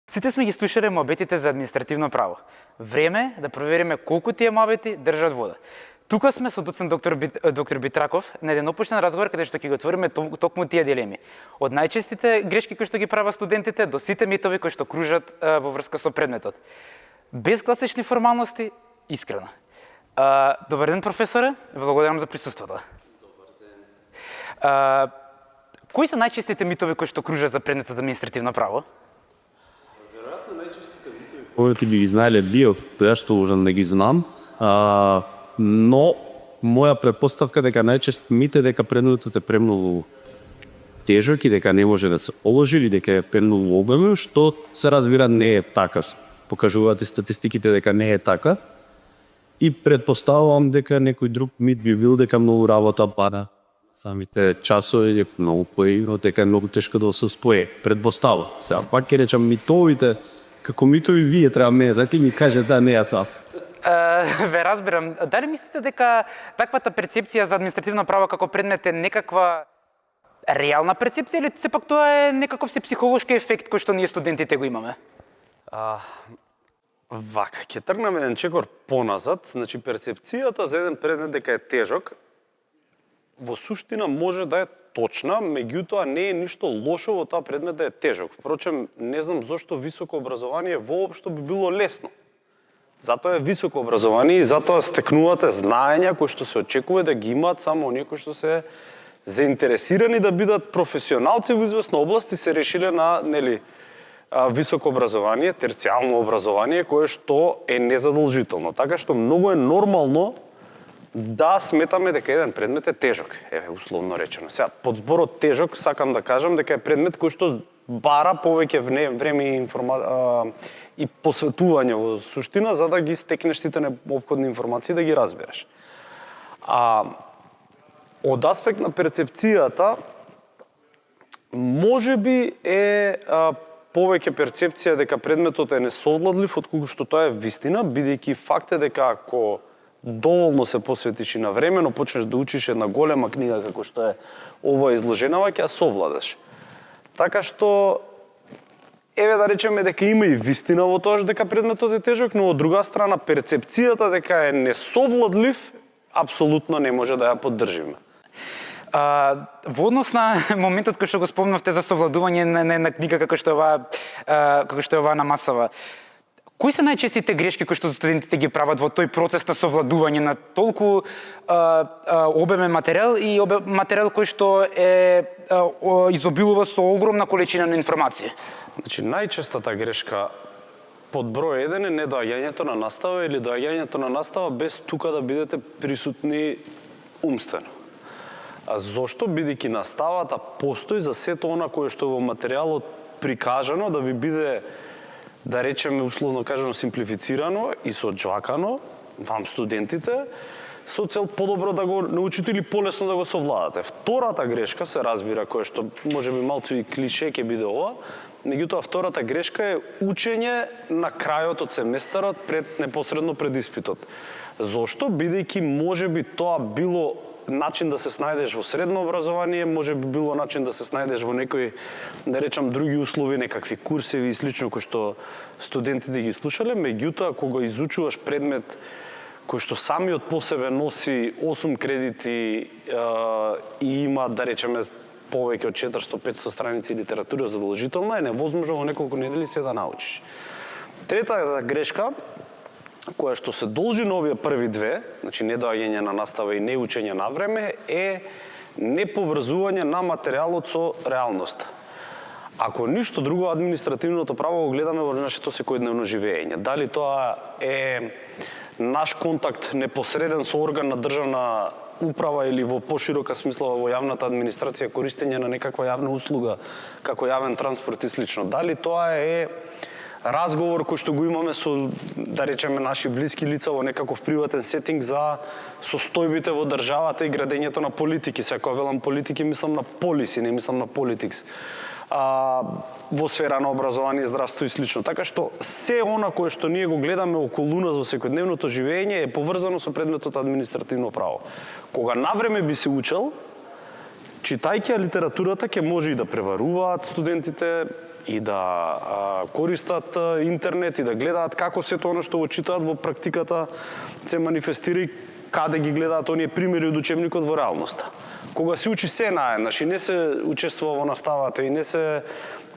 Сите сме ги слушале муабетите за административно право. Време е да провериме колку тие муабети држат вода. Тука сме со доцент доктор Битраков на еден опуштен разговор каде што ќе го отвориме токму тие дилеми. Од најчестите грешки кои што ги прават студентите до сите митови кои што кружат во врска со предметот. Без класични формалности, искрено. Добар ден, професоре. Благодарам за присуството. Добар ден. Кои се најчестите митови кои што кружат за предметот административно право? Веројатно најчестите митови кои би ги знаеле вие, тоа што можам да ги знам, но моја претпоставка дека најчест мит е дека предметот е премногу тежок и дека не може да се оложи или дека е премногу обемен, што се разбира не е така. Покажуваат и статистиките дека не е така. И претпоставувам дека некој друг мит би бил дека многу работа пада. Самите часови е многу поигно, дека е многу тешко да се спое. Предпоставам. Сега пак ќе речам митовите, како митови вие треба мене, знаете ми каже да не јас вас. Ве разбирам. Дали мислите дека таквата перцепција за административно право како предмет е некаква реална перцепција или сепак тоа е некаков се психолошки ефект кој што ние студентите го имаме? Вака, ќе тргнам еден чекор поназад. Значи, перцепцијата за еден предмет дека е тежок, во суштина може да е точна, меѓутоа не е ништо лошо во тоа предмет да е тежок. Впрочем, не знам зошто високо образование воопшто би било лесно. Затоа е високо образование и затоа стекнувате знаења кои што се очекува да ги имаат само оние кои што се заинтересирани да бидат професионалци во известна област и се решиле на, високо образование, терцијално образование, кое што е незадолжително. Така што многу е нормално да сметаме дека еден предмет е тежок, условно речено. Сега, под зборот тежок сакам да кажам дека е предмет кој што бара повеќе време и посветување во суштина за да ги стекнеш сите неопходни информации да ги разбереш. Од аспект на перцепцијата можеби е повеќе перцепција дека предметот е несовладлив отколку што тоа е вистина, бидејќи факт е дека ако доволно се посветиш и на времено почнеш да учиш една голема книга како што е ова изложенава, ќе ја совладаш. Така што еве да речеме дека има и вистина во тоа дека предметот е тежок, но од друга страна перцепцијата дека е несовладлив апсолутно не може да ја поддржиме. Во однос на моментот кој што го спомнавте за совладување на една книга како што е оваа на масава, кои се најчестите грешки кои што студентите ги прават во тој процес на совладување на толку обемен материјал и материјал кој што изобилува со огромна количина на информација? Значи, најчестата грешка под број 1 е недоаѓањето на настава или доаѓањето на настава без тука да бидете присутни умствено. А зошто? Бидејќи наставата постои за сето она кое што во материјалот прикажано да ви биде, да речеме условно кажано, симплифицирано и соџвакано вам студентите со цел подобро да го научите или полесно да го совладате. Втората грешка се разбира, која што можеби малку и клише ќе биде ова, меѓутоа втората грешка е учење на крајот од семестарот непосредно пред испитот. Зошто? Бидејќи можеби тоа било начин да се снајдеш во средно образование, може би било начин да се снајдеш во некои, да речам, други услови, некакви курсеви и слично кои што студентите ги слушале, меѓутоа кога изучуваш предмет кој што самиот по себе носи 8 кредити и има, да речеме, повеќе од 400-500 страници литература задолжителна, е невозможно во неколку недели се да научиш. Трета грешка, која што се должи на овие први две, значи недоаѓање на настава и неучење на време, е неповрзување на материјалот со реалноста. Ако ништо друго, административното право го гледаме во нашето секојдневно живење. Дали тоа е наш контакт непосреден со орган на државна управа или во поширока смисла во јавната администрација, користење на некаква јавна услуга, како јавен транспорт и слично. Дали тоа е разговор кој што го имаме со, да речеме, наши блиски лица во некаков приватен сетинг за состојбите во државата и градењето на политики. Сега кога велам политики, мислам на полиси, не мислам на политикс. Во сфера на образование, здравство и слично. Така што се она кое што ние го гледаме околу нас во секојдневното живење е поврзано со предметот административно право. Кога навреме би се учел, читајќи литературата ќе може и да преваруваат студентите, и да користат интернет, и да гледаат како сето оно што го читаат во практиката се манифестира и каде ги гледаат оние примери од учебникот во реалноста. Кога се учи се наеднаш и не се учествува во наставата и не се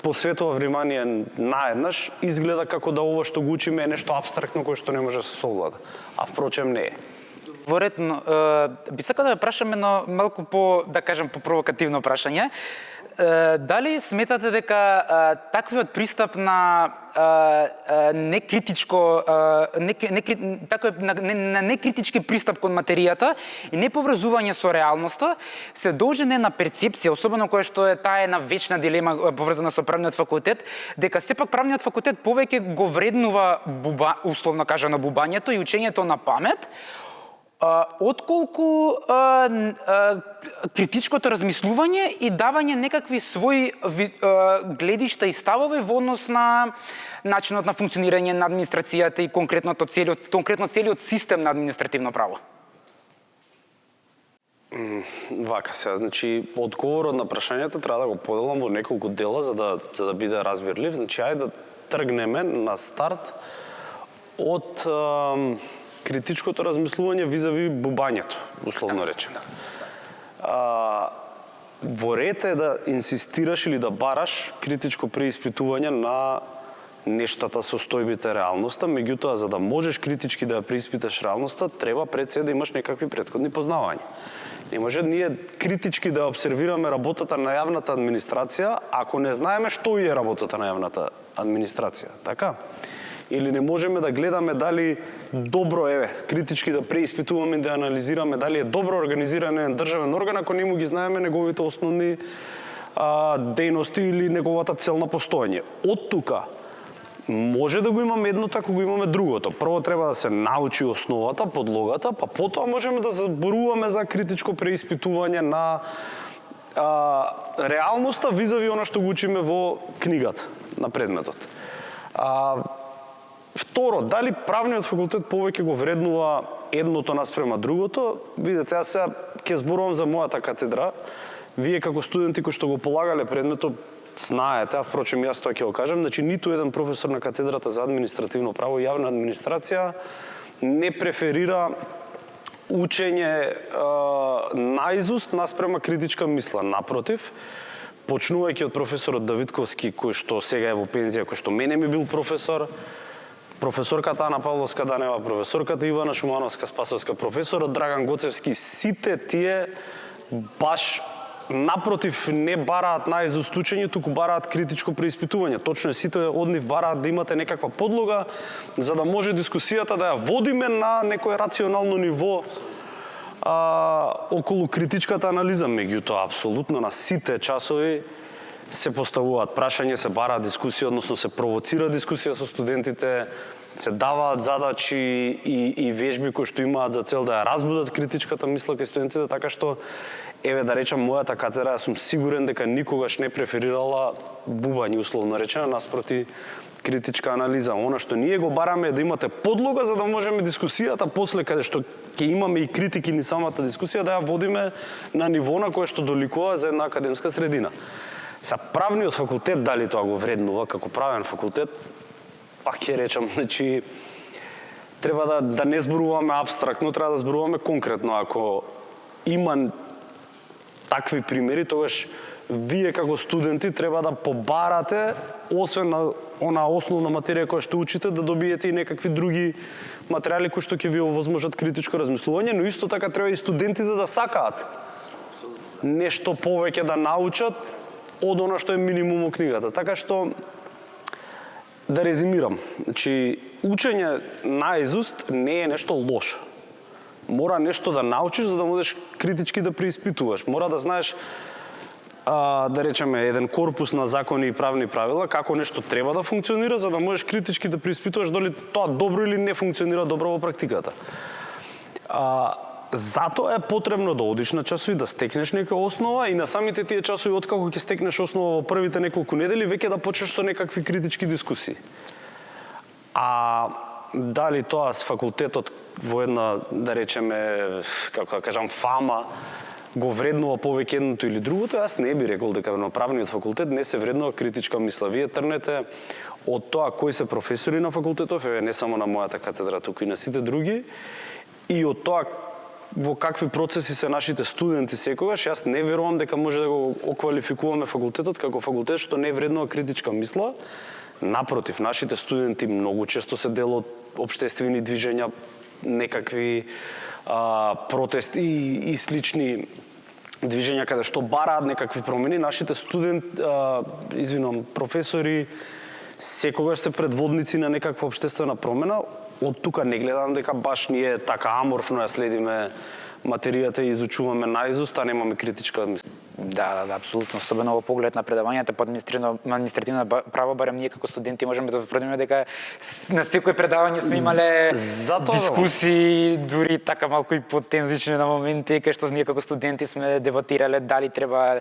посветува внимание наеднаш, изгледа како да ова што го учиме е нешто апстрактно кое што не може да се совлада. А впрочем не е. Воредно, би сакал да ве прашам едно малку по, да кажем, по провокативно прашање. Дали сметате дека таквиот пристап на некритичко на некритички пристап кон материјата и неповрзување со реалноста се должи не на перцепција, особено која што е таа една вечна дилема поврзана со правниот факултет, дека сепак правниот факултет повеќе го вреднува условно кажано бубањето и учењето на памет, отколку критичкото размислување и давање некакви своји гледишта и ставови во однос на начинот на функционирање на администрацијата и конкретно целиот систем на административно право. Вака се, значи одговорот на прашањето треба да го поделам во неколку дела за да биде разбирлив. Значи ајде да тргнеме на старт од критичкото размислување визави бубањето, условно речено. Во ред е да инсистираш или да бараш критичко преиспитување на нештата, состојбите, реалноста, меѓутоа за да можеш критички да ја преиспиташ реалноста, треба пред се да имаш некакви претходни познавања. Не може ние критички да обсервираме работата на јавната администрација ако не знаеме што е работата на јавната администрација, така? Или не можеме да гледаме дали добро критички да преиспитуваме, да анализираме дали е добро организиран еден државен орган ако не му ги знаеме неговите основни дејности или неговата цел на постоење. Од тука може да го имаме едното ако го имаме другото. Прво треба да се научи основата, подлогата, па потоа можеме да зборуваме за критичко преиспитување на реалноста визави она што го учиме во книгата на предметот. Второ, дали правниот факултет повеќе го вреднува едното наспрема другото? Видете, јас сега ќе зборувам за мојата катедра. Вие како студенти кои што го полагале предметот знаете, а впрочем јас тоа ќе го кажам, значи ниту еден професор на катедрата за административно право и јавна администрација не преферира учење наизуст наспрема критичка мисла. Напротив, почнувајќи од професорот Давидковски, кој што сега е во пензија, кој што мене ми бил професор, професорката Ана Павловска Данева, професорката Ивана Шумановска Спасовска, професорот Драган Гоцевски, сите тие баш напротив не бараат наизуст учење, туку бараат критичко преиспитување. Точно сите од нив бараат да имате некаква подлога за да може дискусијата да ја водиме на некое рационално ниво околу критичката анализа. Меѓутоа, апсолутно на сите часови се поставуваат прашања, се бараат дискусија, односно се провоцира дискусија со студентите, се даваат задачи и вежби кои што имаат за цел да ја разбудат критичката мисла кај студентите, така што еве да речам мојата катедра, јас сум сигурен дека никогаш не преферирала бубање, условно речено, наспроти критичка анализа. Она што ние го бараме е да имате подлога за да можеме дискусијата после каде што ќе имаме и критики ни самата дискусија да ја водиме на ниво на кое што доликува за една академска средина. Са правниот факултет дали тоа го вреднува како правен факултет, пак ќе речам, значи треба да не зборуваме апстрактно, треба да зборуваме конкретно. Ако има такви примери, тогаш вие како студенти треба да побарате, освен на она основна материја која што учите, да добиете и некакви други материјали кои што ќе ви овозможат критичко размислување, но исто така треба и студентите да сакаат нешто повеќе да научат од она што е минимум во книгата. Така што да резимирам, значи учење наизуст не е нешто лошо. Мора нешто да научиш за да можеш критички да преиспитуваш. Мора да знаеш да речеме еден корпус на закони и правни правила како нешто треба да функционира за да можеш критички да преиспитуваш дали тоа добро или не функционира добро во практиката. Затоа е потребно да одиш на часови, да стекнеш нека основа и на самите тие часови откако ќе стекнеш основа во првите неколку недели веќе да почнеш со некакви критички дискусии. Дали тоа с факултетот во една, да речеме, како да кажам, фама го вреднува повеќе едното или другото, јас не би рекол дека на правниот факултет не се вреднува критичка мисла. Вие трнете од тоа кои се професори на факултетов, не само на мојата катедра, туку и на сите други, и од тоа во какви процеси се нашите студенти секогаш, јас не верувам дека може да го оквалификуваме факултетот како факултет што не вреднува критичка мисла. Напротив, нашите студенти многу често се дел од општествени движења, некакви протести и слични движења каде што бараат некакви промени. Нашите професори секогаш се предводници на некаква општествена промена. Од тука не гледам дека баш ние така аморфно ја следиме материјата и изучуваме наизуст, а немаме критичка мисла. Да, апсолутно. Особено во поглед на предавањата по административно право, барем ние како студенти можеме да тврдиме дека на секој предавање сме имале дискусии, дури така малку и потензични на моменти, кај што ние како студенти сме дебатирале дали треба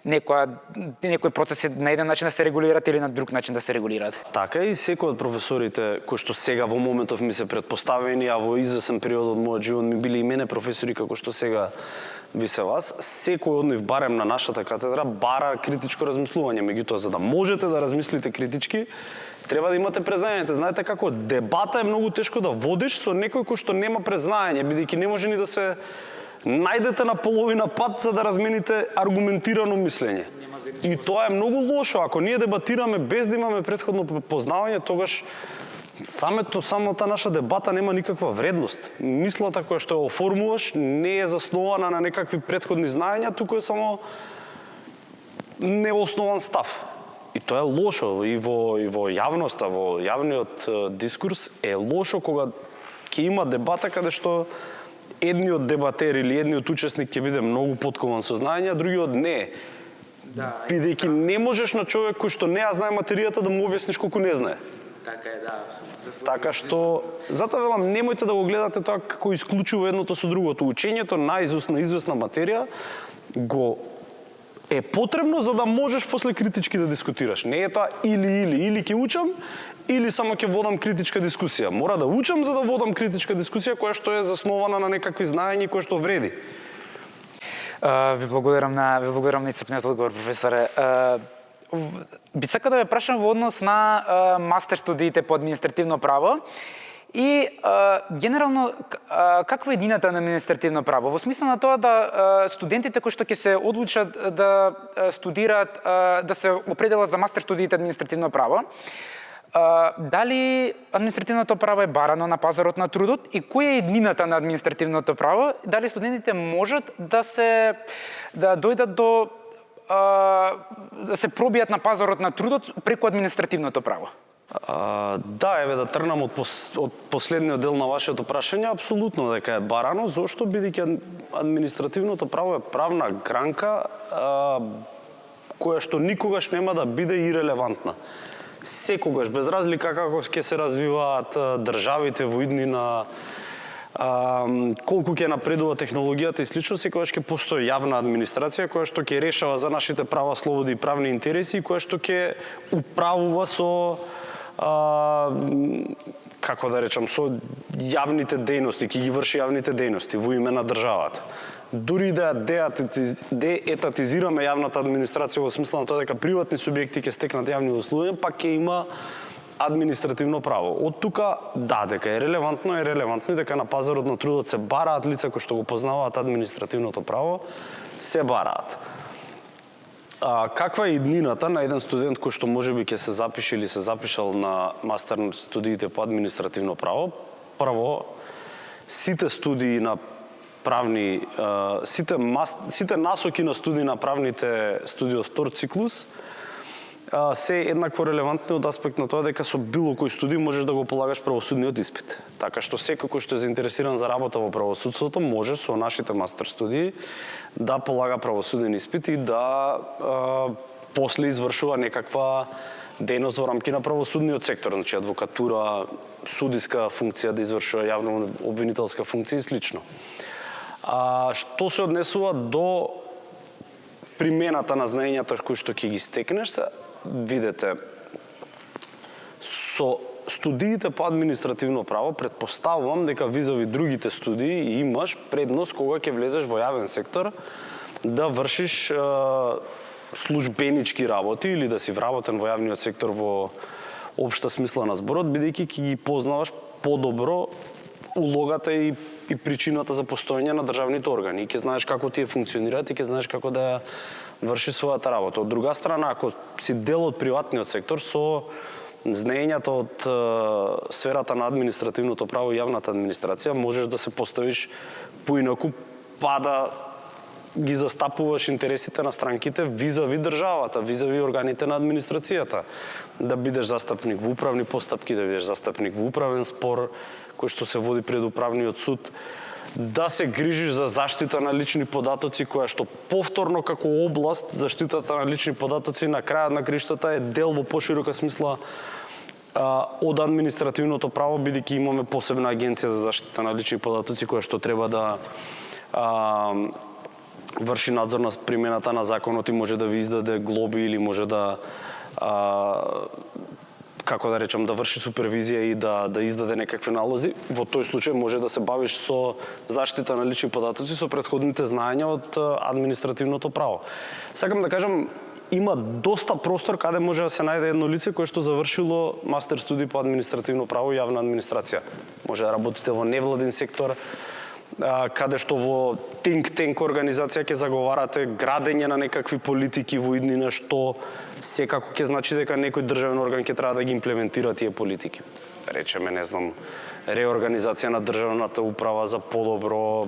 некој процес на еден начин да се регулираат или на друг начин да се регулираат. Така и секој од професорите кои што сега во моментов ми се претпоставени, а во извесен период од мојот живот ми биле и мене професори како што сега ви се вас, секој од нив барем на нашата катедра бара критичко размислување. Меѓутоа, за да можете да размислите критички, треба да имате презнаење. Знаете како дебата е многу тешко да водиш со некој кој што нема презнаење, бидејќи не може ни да се најдете на половина пат за да размените аргументирано мислење. И тоа е многу лошо. Ако ние дебатираме без да имаме претходно познавање, тогаш самата наша дебата нема никаква вредност. Мислата која што ја оформуваш не е заснована на некакви претходни знаења, туку е само неоснован став. И тоа е лошо и во јавноста, во јавниот дискурс е лошо кога ќе има дебата каде што едниот дебатер или едниот учесник ќе биде многу поткован со знаење, а другиот не. Да, бидејќи не можеш на човек кој што не ја знае материјата да му објасниш колку не знае. Така е, да. Така што, затоа велам, немојте да го гледате тоа како исклучува едното со другото. Учењето наизуст на известна материја го е потребно за да можеш после критички да дискутираш. Не е тоа или ќе учам, или само ќе водам критичка дискусија. Мора да учам за да водам критичка дискусија која што е заснована на некакви знаења која што вреди. Ви благодарам на исцрпниот одговор, професоре. Би сакал да ве прашам во однос на мастер студиите по административно право и генерално каква е едината на административно право? Во смисла на тоа да студентите кои што ќе се одлучат да студираат, да се определат за мастер студиите административно право, дали административното право е барано на пазарот на трудот и која е еднината на административното право? Дали студентите можат да дојдат до да се пробијат на пазарот на трудот преку административното право? Да, еве да тргнам од последниот дел на вашето прашање, апсолутно дека е барано. Зошто? Бидејќи административното право е правна гранка која што никогаш нема да биде ирелевантна. Секогаш, без разлика како ќе се развиваат државите во иднина, колку ќе напредува технологијата и слично, секогаш ќе постои јавна администрација која што ќе решава за нашите права, слободи и правни интереси и која што ќе управува со како да речам, со јавните дејности, ќе ги врши јавните дејности во име на државата. Дури да деетатизираме јавната администрација во смисла на тоа дека приватни субјекти ќе стекнат јавни услуги, пак ќе има административно право. Од тука, да, дека е релевантно и дека на пазарот на трудот се бараат лица кои што го познаваат административното право, се бараат. Каква е иднината на еден студент кој што можеби ќе се запише или се запишал на мастер студиите по административно право? Прво, сите студии на правни, сите насоки на студии на правните студии од втор циклус се еднакво релевантни од аспект на тоа дека со било кој студij можеш да го полагаш правосудниот испит. Така што секој кој што е заинтересиран за работа во правосудството може со нашите мастер студии да полага правосуден испит и да после извршува некаква дејност во рамки на правосудниот сектор, значи адвокатура, судиска функција, да извршува јавно обвинителска функција и слично. Што се однесува до примената на знаењата кои што ќе ги стекнеш, видете, со студиите по административно право, предпоставувам дека визави другите студии имаш предност кога ќе влезеш во јавен сектор да вршиш службенички работи или да си вработен во јавниот сектор во општа смисла на зборот, бидејќи ќе ги познаваш подобро улогата и причината за постоење на државните органи. И ќе знаеш како тие функционираат и ќе знаеш како да ја врши својата работа. Од друга страна, ако си дел од приватниот сектор со знаењата од сферата на административното право и јавната администрација, можеш да се поставиш поинаку, па да ги застапуваш интересите на странките визави државата, визави органите на администрацијата. Да бидеш застапник во управни постапки, да бидеш застапник во управен спор, кој што се води пред управниот суд, да се грижиш за заштита на лични податоци, која што повторно како област заштитата на лични податоци на крајот на криштата е дел во поширока смисла од административното право, бидејќи имаме посебна агенција за заштита на лични податоци која што треба да врши надзор на примената на законот и може да ви издаде глоби или може да како да речам, да врши супервизија и да издаде некакви налози. Во тој случај може да се бавиш со заштита на лични податоци со претходните знаења од административното право. Сакам да кажам, има доста простор каде може да се најде едно лице кое што завршило мастер студии по административно право и јавна администрација. Може да работите во невладин сектор, каде што во think tank организација ќе заговарате градење на некакви политики во иднина, што секако ќе значи дека некој државен орган ќе треба да ги имплементира тие политики. Речеме, не знам, реорганизација на државната управа за подобро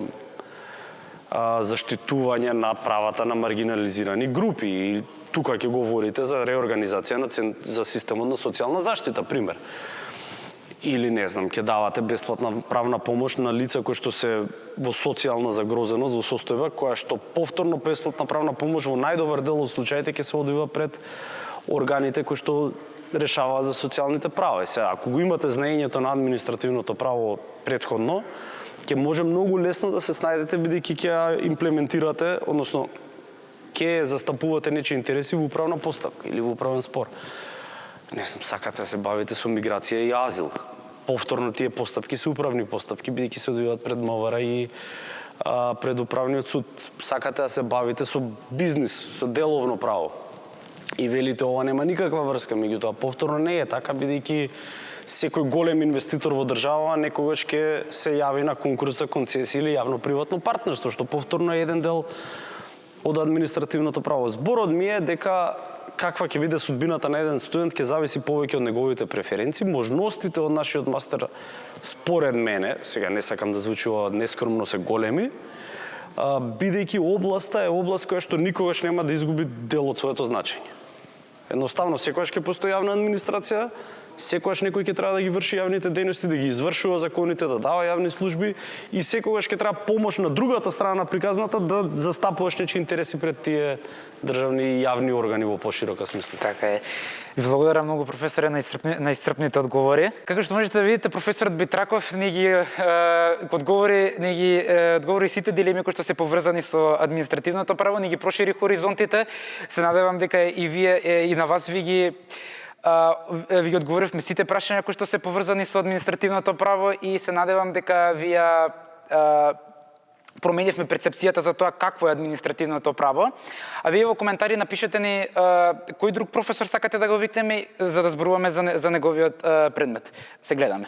заштитување на правата на маргинализирани групи. И тука ќе говорите за реорганизација за системот на социјална заштита, пример. Или, не знам, ќе давате бесплатна правна помош на лица кои што се во социјална загрозеност, во состојба која што повторно бесплатна правна помош во најдобар дел од случаите ќе се одвива пред органите кои што решаваат за социјалните права. И сега, ако го имате знаењето на административното право претходно, ќе може многу лесно да се снајдете бидејќи ќе ја имплементирате, односно ќе застапувате нечии интереси во управна постапка или во управен спор. Не знам, сакате да се бавите со миграција и азил. Повторно тие постапки се управни постапки, бидејќи се одвиваат пред МВР и пред управниот суд. Сакате да се бавите со бизнис, со деловно право. И велите ова нема никаква врска, меѓутоа повторно не е така, бидејќи секој голем инвеститор во држава некогаш ќе се јави на конкурс за концесија или јавно-приватно партнерство, што повторно е еден дел од административното право. Зборот ми е дека каква ќе биде судбината на еден студент ќе зависи повеќе од неговите преференции. Можностите од нашиот мастер, според мене, сега не сакам да звучи нескромно, се големи, бидејќи областа е област која што никогаш нема да изгуби дел од своето значење. Едноставно, секогаш ќе постои јавна администрација, секогаш некој ќе треба да ги врши јавните дејности, да ги извршува законите, да дава јавни служби и секогаш ќе треба помош на другата страна на приказната да застапуваш нечии интереси пред тие државни и јавни органи во поширока смисла. Така е. Ви благодарам многу, професоре, на исцрпните одговори. Како што можете да видите, професорот Битраков не ги одговори сите дилеми кои што се поврзани со административното право, не ги прошири хоризонтите. Се надевам дека и вие и на вас ви ги одговоривме сите прашања кои што се поврзани со административното право и се надевам дека вие променивме перцепцијата за тоа какво е административното право. А вие во коментари напишете ни кој друг професор сакате да го викнеме за да зборуваме за неговиот предмет. Се гледаме.